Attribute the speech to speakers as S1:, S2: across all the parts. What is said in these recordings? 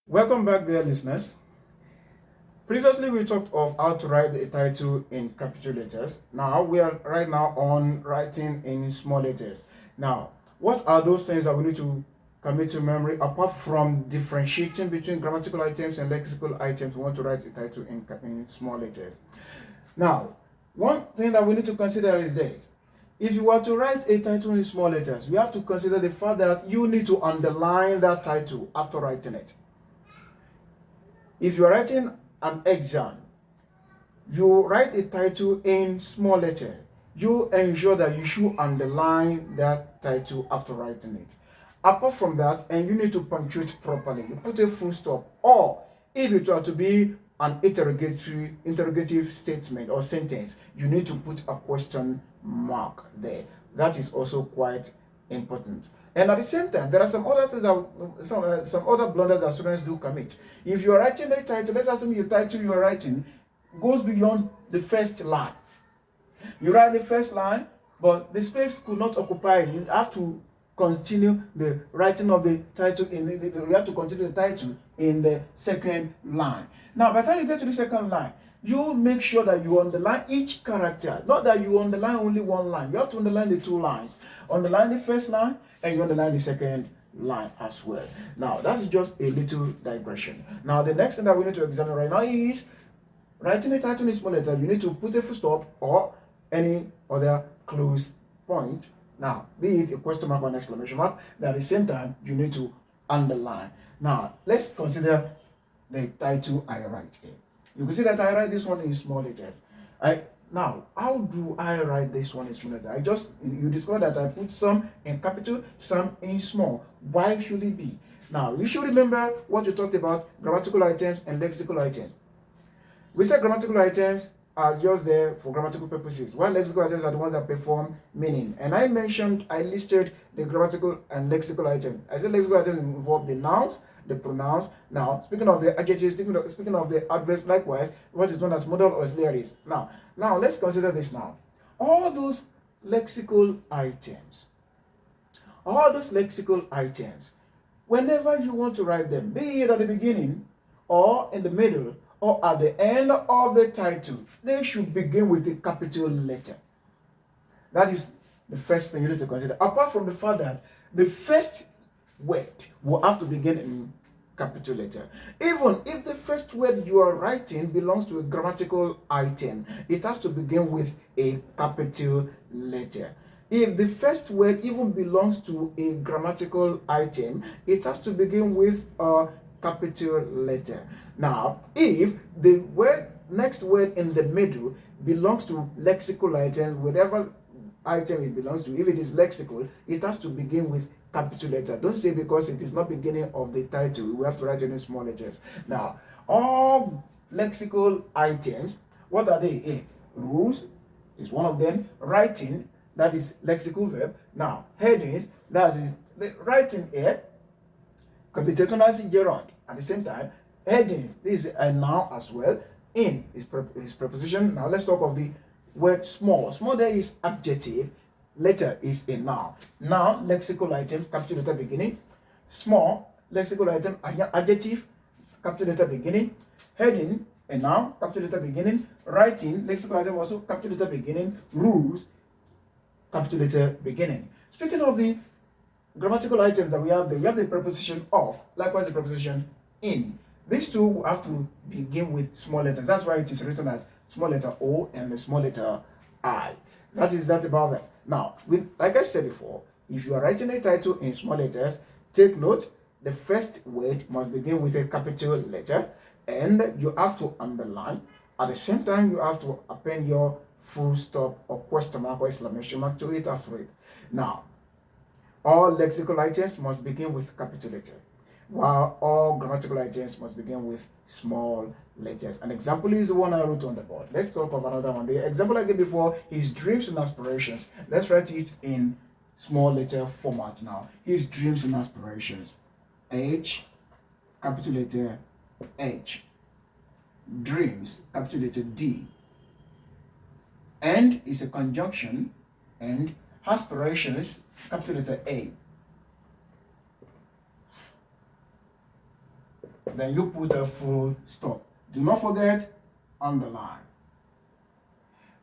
S1: Welcome back, dear listeners. Previously, we talked of how to write the title in capital letters. Now, we are right now on writing in small letters. Now, what are those things that we need to commit to memory apart from differentiating between grammatical items and lexical items? We want to write a title in small letters. Now, one thing that we need to consider is this. If you were to write a title in small letters, you have to consider the fact that you need to underline that title after writing it. If you're writing an exam, you write a title in small letter. You ensure that you should underline that title after writing it. Apart from that, and you need to punctuate properly. You put a full stop, or if it were to be an interrogative statement or sentence, you need to put a question mark there. That is also quite important. And at the same time, there are some other things that some other blunders that students do commit. If you are writing a title, let's assume your title you are writing goes beyond the first line. You write the first line, but the space could not occupy. You have to continue the writing of the title you have to continue the title in the second line. Now, by the time you get to the second line, you make sure that you underline each character, not that you underline only one line. You have to underline the two lines. Underline the first line and you underline the second line as well. Now, that's just a little digression. Now, the next thing that we need to examine right now is writing a title in small letter. You need to put a full stop or any other close point. Now, be it a question mark or an exclamation mark, but at the same time, you need to underline. Now, let's consider the title I write here. You can see that I write this one in small letters. Now, how do I write this one in small letters? You discover that I put some in capital, some in small. Why should it be? Now, you should remember what we talked about, grammatical items and lexical items. We said grammatical items are just there for grammatical purposes, while lexical items are the ones that perform meaning. And I listed the grammatical and lexical items. I said lexical items involve the nouns, the pronouns. Now, speaking of the adjectives, speaking of the adverbs, likewise, what is known as modal auxiliaries. Now, let's consider this now. All those lexical items, whenever you want to write them, be it at the beginning or in the middle or at the end of the title, they should begin with a capital letter. That is the first thing you need to consider. Apart from the fact that the first word will have to begin in capital letter. Even if the first word you are writing belongs to a grammatical item, it has to begin with a capital letter. If the first word even belongs to a grammatical item, it has to begin with a capital letter. Now, if the next word in the middle belongs to lexical item, whatever item it belongs to, if it is lexical, it has to begin with capital letter. Don't say because it is not beginning of the title, we have to write it in small letters. Now, all lexical items, what are they? Rules is one of them. Writing, that is lexical verb. Now, headings, that is the writing here, can be taken as a gerund. At the same time, headings, this is a noun as well. In is preposition. Now let's talk of the word small. Small there is adjective. Letter is a noun. Noun, lexical item, capital letter beginning. Small, lexical item, adjective, capital letter beginning. Heading, a noun, capital letter beginning. Writing, lexical item also, capital letter beginning. Rules, capital letter beginning. Speaking of the grammatical items that we have there, we have the preposition of, likewise the preposition in. These two have to begin with small letters. That's why it is written as small letter O and the small letter I. That is that about that. Now, like I said before, if you are writing a title in small letters, take note, the first word must begin with a capital letter and you have to underline. At the same time, you have to append your full stop or question mark or exclamation mark to it after it. Now, all lexical items must begin with capital letter, while all grammatical items must begin with small letters. An example is the one I wrote on the board. Let's talk of another one. The example I gave before is dreams and aspirations. Let's write it in small letter format now. His dreams and aspirations. H, capital letter H. Dreams, capital letter D. And is a conjunction, and aspirations, capital letter A. then you put a full stop. Do not forget, underline.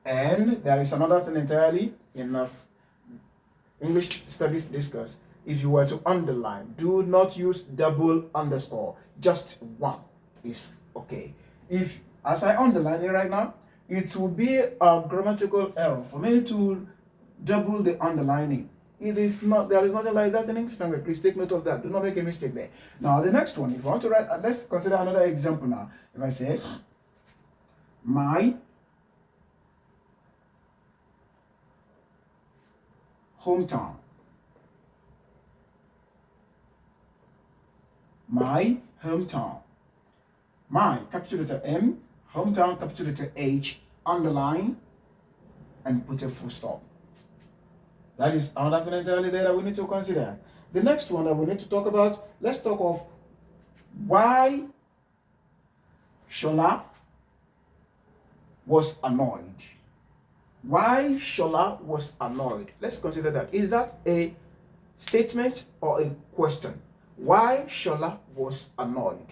S1: And there is another thing entirely in English studies discuss. If you were to underline, do not use double underscore. Just one is okay. If, as I underline it right now, it will be a grammatical error for me to double the underlining. It is not, there is nothing like that in English language. Please take note of that. Do not make a mistake there. Now, the next one, if you want to write, let's consider another example now. If I say, my hometown. My hometown. My, capital letter M, hometown, capital letter H, underline, and put a full stop. That is another thing entirely there that we need to consider. The next one that we need to talk about, let's talk of why Shola was annoyed. Why Shola was annoyed. Let's consider that. Is that a statement or a question? Why Shola was annoyed.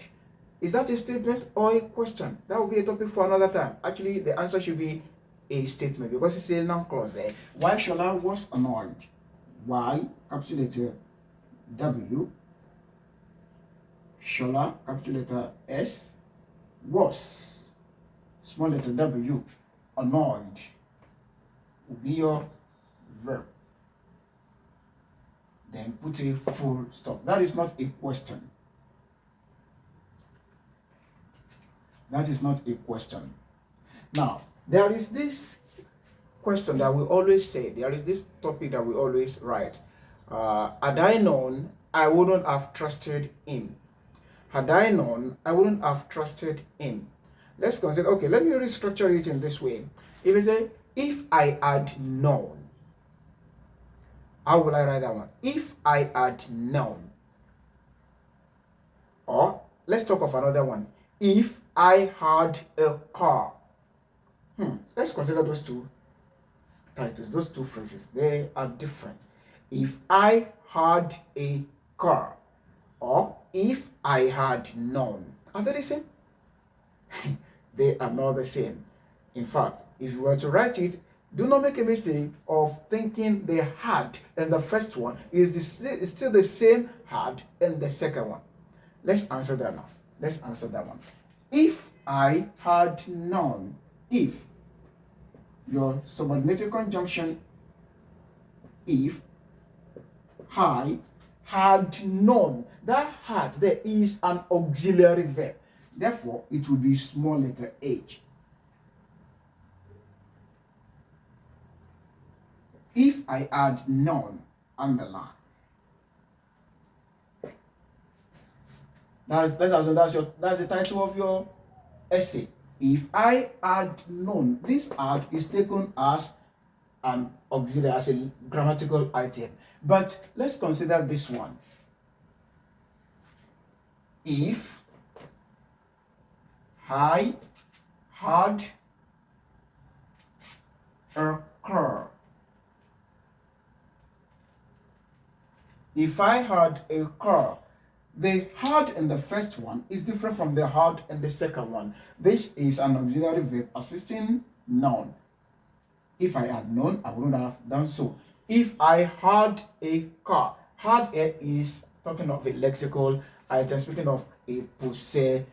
S1: Is that a statement or a question? That will be a topic for another time. Actually, the answer should be a statement because it's a noun clause there. Why Shola was annoyed. Why, capital letter W, Shola, capital letter S, was, small letter W, annoyed, will be your verb. Then put a full stop. That is not a question. That is not a question. Now, there is this question that we always say, there is this topic that we always write. Had I known, I wouldn't have trusted him. Had I known, I wouldn't have trusted him. Let's consider, okay, let me restructure it in this way. If I say, if I had known, how will I write that one? If I had known. Or, let's talk of another one. If I had a car. Let's consider those two titles, those two phrases. They are different. If I had a car, or if I had known. Are they the same? They are not the same. In fact, if you were to write it, do not make a mistake of thinking the had in the first one is still the same had in the second one. Let's answer that now. Let's answer that one. If I had known, if, your subordinated conjunction, if I had known, that had there is an auxiliary verb. Therefore, it will be small letter h. If I had known, underline. That's the title of your essay. If I had known, this had is taken as an auxiliary, as a grammatical item. But let's consider this one. If I had a car. If I had a car, the had in the first one is different from the had in the second one. This is an auxiliary verb assisting noun. If I had known, I wouldn't have done so. If I had a car, had here is talking of a lexical item, speaking of a possessor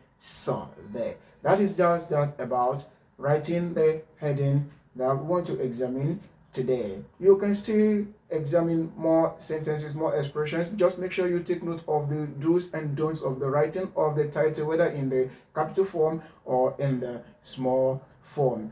S1: there. That is just about writing the heading that we want to examine today. You can still examine more sentences, more expressions. Just make sure you take note of the do's and don'ts of the writing of the title, whether in the capital form or in the small form.